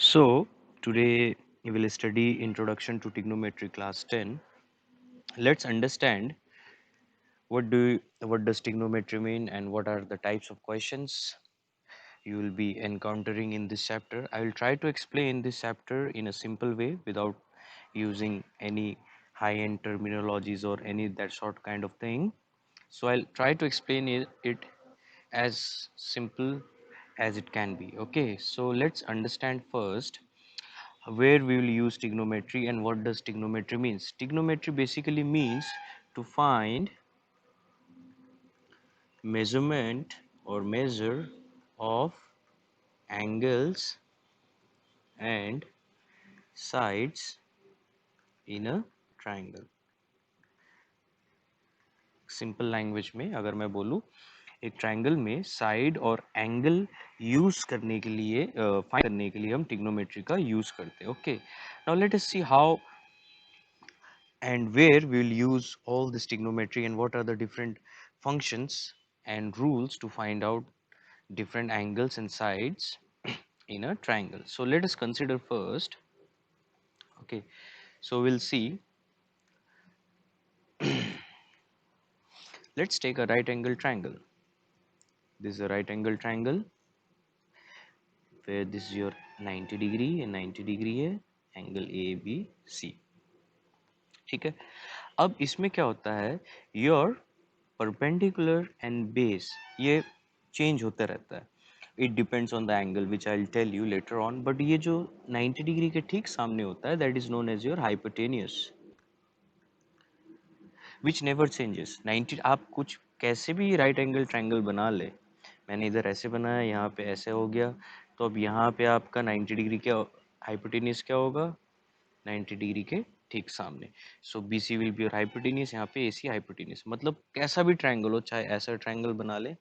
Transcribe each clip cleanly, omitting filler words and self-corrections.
So, today we will study Introduction to Trigonometry class 10. Let's understand what does trigonometry mean and what are the types of questions you will be encountering in this chapter. I will try to explain this chapter in a simple way without using any high-end terminologies or any that sort kind of thing. So I'll try to explain it as simple as it can be. Okay, so let's understand first where we will use trigonometry and what does trigonometry means. Trigonometry basically means to find measurement or measure of angles and sides in a triangle. Simple language में अगर मैं बोलूँ एक triangle में side और angle use करने के लिए फाइंड करने के लिए हम ट्रिग्नोमेट्री का यूज करते हैं. Okay, now let us see how and where we will use all this trigonometry and what are the different functions and rules to find out different angles and sides in a triangle. So let us consider first. Okay, so we'll see. Let's take a right angle triangle. This is a right angle triangle where this is your 90 degree and 90 degree है angle ABC. ठीक है, अब इसमें क्या होता है, your perpendicular and base ये change होता रहता है. It depends on the angle which I'll tell you later on. But ये जो 90 डिग्री के ठीक सामने होता है that is known as your hypotenuse which never changes. 90 आप कुछ कैसे भी राइट एंगल ट्रायंगल बना ले, मैंने इधर ऐसे बनाया, यहाँ पे ऐसे हो गया, तो अब यहाँ पे आपका 90 डिग्री क्या हाइपोटेन्यूज क्या होगा, 90 डिग्री के ठीक सामने. So B C will be your hypotenuse, यहाँ पे ए सी हाइपोटेन्यूज. मतलब कैसा भी ट्रायंगल हो, चाहे ऐसा ट्रायंगल बना ले,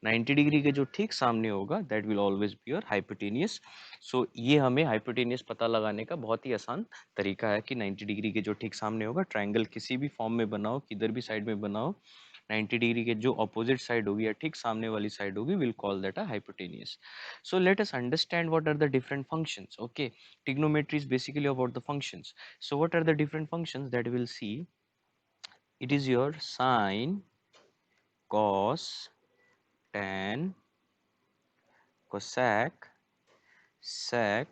90 डिग्री के जो ठीक सामने होगा that will always be your hypotenuse. So ये हमें हाइपोटेन्यूज पता लगाने का बहुत ही आसान तरीका है कि 90 डिग्री के जो ठीक सामने होगा, ट्रायंगल किसी भी फॉर्म में बनाओ, किधर भी साइड में बनाओ, 90 डिग्री के जो अपोजिट साइड होगी या ठीक सामने वाली साइड होगी, will call that a hypotenuse. So let us understand what are the different functions. Okay, trigonometry is basically about the functions. So what are the different functions that we will see? It is your sine, cos, tan, cosec, sec,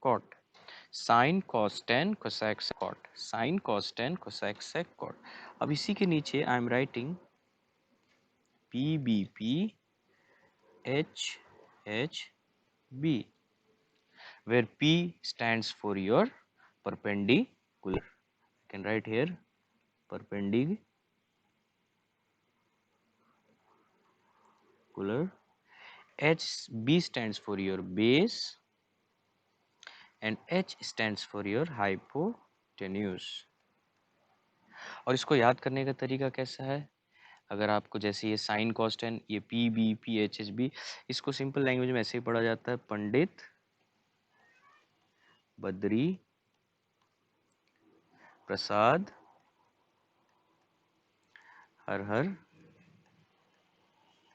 cot. Sine, cos, tan, cosec, sec, cot. Sine, cos, tan, cosec, sec, cot. अब इसी के नीचे I am writing P B P H H B, where P stands for your perpendicular. I can write here perpendicular, H B stands for your base and H stands for your hypotenuse. और इसको याद करने का तरीका कैसा है, अगर आपको जैसे ये साइन कॉस टेन, ये P B P H H B, इसको सिंपल लैंग्वेज में ऐसे ही पढ़ा जाता है, पंडित बद्री प्रसाद हर हर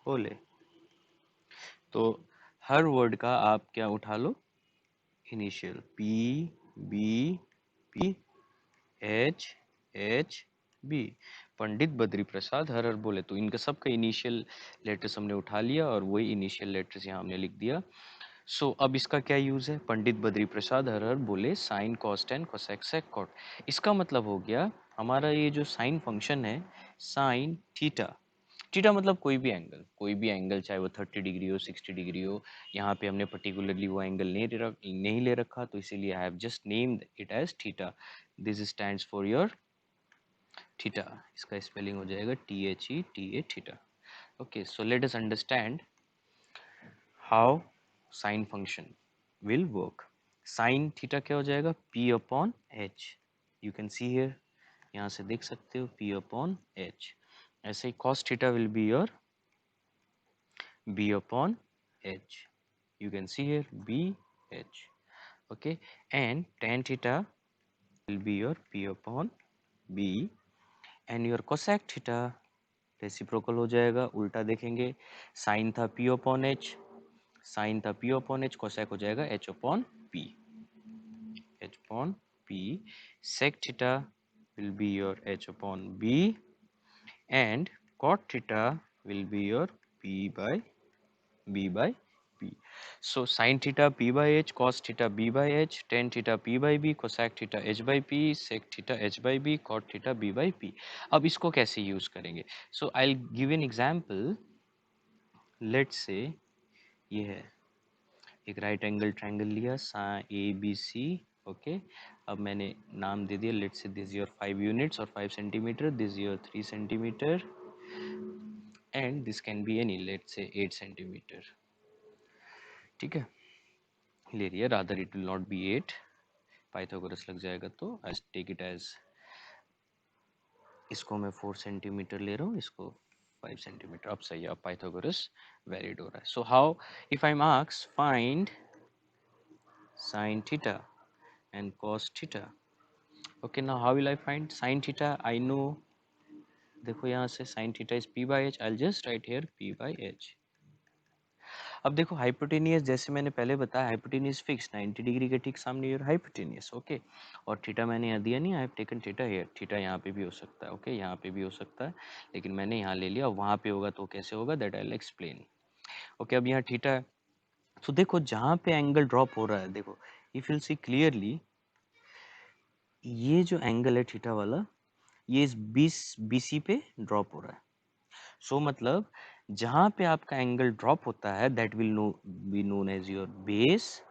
बोले. तो हर वर्ड का आप क्या उठा लो, initial P B P H H B, Pandit Badri Prasad हर हर बोले. तो इनका सबका इनिशियल लेटर्स हमने उठा लिया और वही इनिशियल लेटर्स यहाँ हमने लिख दिया. सो अब इसका क्या यूज है, पंडित बद्री प्रसाद हर हर बोले sine cos tan cosec sec cot. इसका मतलब हो गया हमारा ये जो साइन फंक्शन है, साइन थीटा. थीटा मतलब कोई भी एंगल चाहे वो 30 डिग्री हो, 60 डिग्री हो. यहाँ पे हमने पर्टिकुलरली वो एंगल नहीं ले रखा, तो इसीलिए I have just named it as theta. This stands for your theta. इसका स्पेलिंग हो जाएगा THETA, theta. Okay, so let us understand how sine function will work. Sine theta क्या हो जाएगा, P upon H. You can see here, यहाँ से देख सकते हो P अपॉन H. ऐसे ही cos theta will be your B upon H. You can see here BH. Okay, and tan theta will be your P upon B, and your cosec theta reciprocal हो जाएगा, उल्टा देखेंगे, sign था P upon H, sign था p upon h, cosec हो जाएगा h upon p, h upon p. Sec theta will be your h upon b, and cot theta will be your p by b by p. So sin theta p by h, cos theta b by h, tan theta p by b, cosec theta h by p, sec theta h by b, cot theta b by p. अब इसको कैसे use करेंगे? So I'll give an example. Let's say ये है एक right angle triangle लिया, ए B सी, okay. अब मैंने नाम दे दिया, let's say this your 5 units और 5 centimetre, this your 3 centimetre, and this can be any, let's say 8 centimetre. ठीक है, ले लिया, rather it will not be 8, Pythagoras लग जाएगा, तो आई टेक इट एज, इसको मैं 4 सेंटीमीटर ले रहा हूँ, इसको 5 सेंटीमीटर. अब सही है, अब पाइथागोरस वैलिड हो रहा है. So how, if I marks find sine theta and cos theta. Okay, now how will I find sin theta? I know, देखो यहाँ से sin theta is p by h. I'll just write here p by h. अब देखो hypotenuse, जैसे मैंने पहले बताया, hypotenuse fix 90 degree के ठीक सामने योर हाइपोटेनियस, ओके. और थीटा मैंने यहाँ दिया नहीं, I have taken theta here. Theta यहाँ पे भी हो सकता है, ओके, यहाँ पे भी हो सकता है, लेकिन मैंने यहाँ ले लिया. वहाँ पे होगा तो कैसे होगा, that I will explain. Okay, अब यहाँ थीटा है, तो देखो जहाँ पे एंगल ड्रॉप हो रहा है, देखो इफ यू सी क्लियरली, ये जो एंगल है थीटा वाला, ये इस 20 BC पे ड्रॉप हो रहा है. सो मतलब जहां पे आपका एंगल ड्रॉप होता है, that will be known as your base.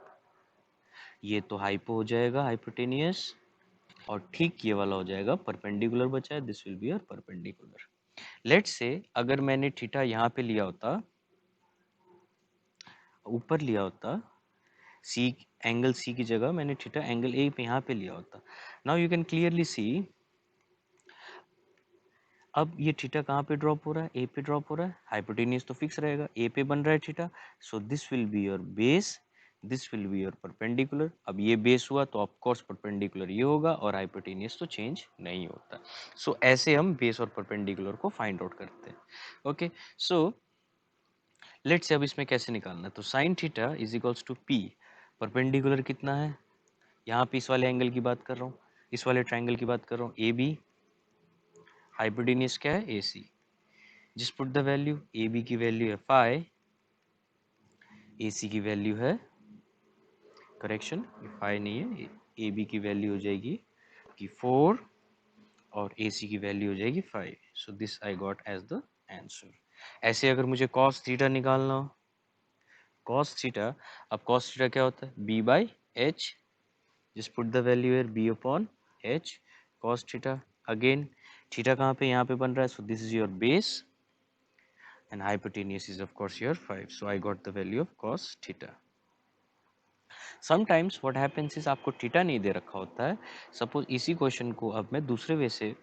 ये तो हाइपो हो जाएगा, हाइपोटेनियस, और ठीक ये वाला हो जाएगा परपेंडिकुलर बचा है, this will be your perpendicular. Let's say अगर मैंने थीटा यहाँ पे लिया होता, ऊपर लिया होता, सी, एंगल सी की जगह मैंने थीटा एंगल ए पे यहाँ पे लिया होता. Now you can clearly see, अब ये थीटा कहाँ पे ड्रॉप हो रहा है, ए पे ड्रॉप हो रहा है. हाइपोटेनियस तो फिक्स रहेगा, ए पे बन रहा है theta, so this will be your base, this will be your perpendicular. अब ये बेस हुआ तो ऑफ कोर्स परपेंडिकुलर ये होगा, और हाइपोटेनियस तो चेंज नहीं होता. सो ऐसे हम बेस और परपेंडिकुलर को फाइंड आउट करते हैं. ओके, सो लेट्स से अब इसमें कैसे निकालना है, तो sine theta is equals to P. Perpendicular कितना है, यहाँ पे इस वाले एंगल की बात कर रहा हूँ, इस वाले ट्राइंगल की बात कर रहा हूँ, ए बी. हाइपोटेनियस क्या है, A C. Just put the value, A B की वैल्यू है 5, ए सी की वैल्यू है, करेक्शन 5 नहीं है, ए बी की वैल्यू हो जाएगी कि 4, और ए सी की वैल्यू हो जाएगी 5. So this I got as the answer. ऐसे अगर मुझे cos थीटा निकालना हो, cos थीटा, अब cos थीटा क्या होता है, b by h. Just put the value here, b upon h, cos theta. Again theta कहाँ पे, यहाँ पे बन रहा है, so this is your base, and hypotenuse is of course your 5. So I got the value of cos theta. Sometimes what happens is आपको theta नहीं दे रखा होता है. सपोज इसी क्वेश्चन को अब मैं दूसरे वे से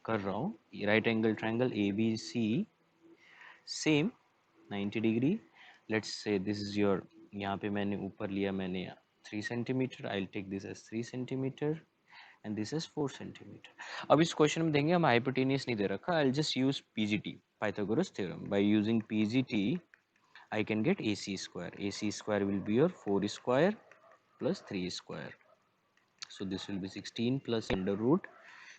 कर रहा हूँ, right angle triangle A B C, same 90 degree. Let's say this is your, यहाँ पे मैंने ऊपर लिया मैंने 3 centimetre, I will take this as 3 centimetre, and this is 4 centimetre. अब इस क्वेश्चन में देंगे हम हाइपोटेनियस नहीं दे रखा, I will just use PGT, Pythagoras theorem. By using PGT I can get AC square. AC square will be your 4 square plus 3 square. So this will be 16 plus under root.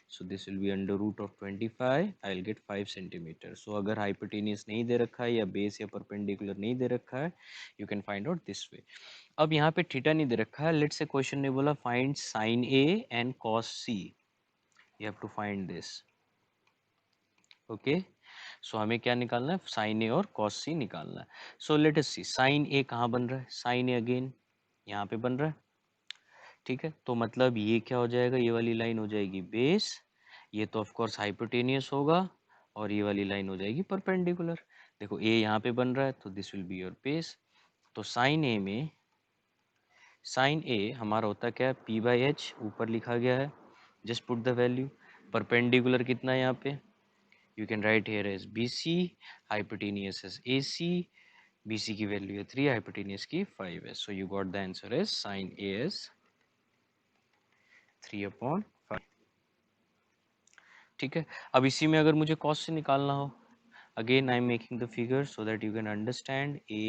So this will be under root of 25. I will get 5 centimeter. So अगर hypotenuse नहीं दे रखा है या base या perpendicular नहीं दे रखा है, you can find out this way. अब यहाँ पे थीटा नहीं दे रखा है. Let's say question ने बोला find sin A and cos C. You have to find this. Okay. सो हमें क्या निकालना है, साइन ए और कॉस सी निकालना है. सो लेट अस सी, साइन ए कहाँ बन रहा है, साइन ए अगेन यहाँ पे बन रहा है. ठीक है, तो मतलब ये क्या हो जाएगा, ये वाली लाइन हो जाएगी बेस, ये तो ऑफ कोर्स हाइपोटेनियस होगा, और ये वाली लाइन हो जाएगी परपेंडिकुलर. देखो ए यहाँ पे बन रहा है, तो this will be your base. तो साइन ए में, साइन ए हमारा होता क्या है, पी बाई एच, ऊपर लिखा गया है, just put the value. Perpendicular कितना है यहाँ पे, you can write here as BC, hypotenuse as AC, BC की वैल्यू है 3, hypotenuse की 5 है. So you got the answer as sin A as 3/5. ठीक है, अब इसी में अगर मुझे cos से निकालना हो, again I am making the figure so that you can understand A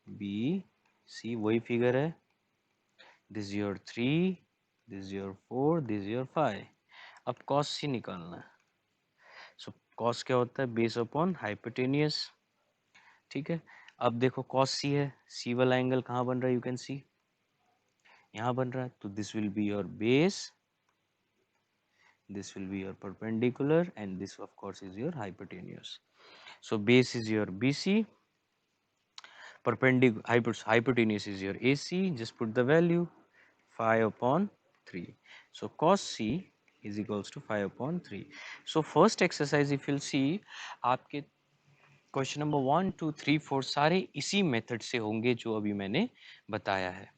B C, वही फिगर है। This is your 3, this is your 4, this is your 5। अब कॉस सी निकालना है। सो कॉस क्या होता है? Base upon hypotenuse. ठीक है, अब देखो कॉस सी है, सी वाला एंगल कहाँ बन रहा है? यू कैन सी यहाँ बन रहा है, तो this will be your base, this will be your perpendicular, and this of course is your hypotenuse. So base is your BC, hypotenuse is your AC. Just put the value 5 upon 3. So cos C is equals to 5 upon 3. So first exercise if you'll see, आपके question number 1 2 3 4 सारे इसी method से होंगे जो अभी मैंने बताया है।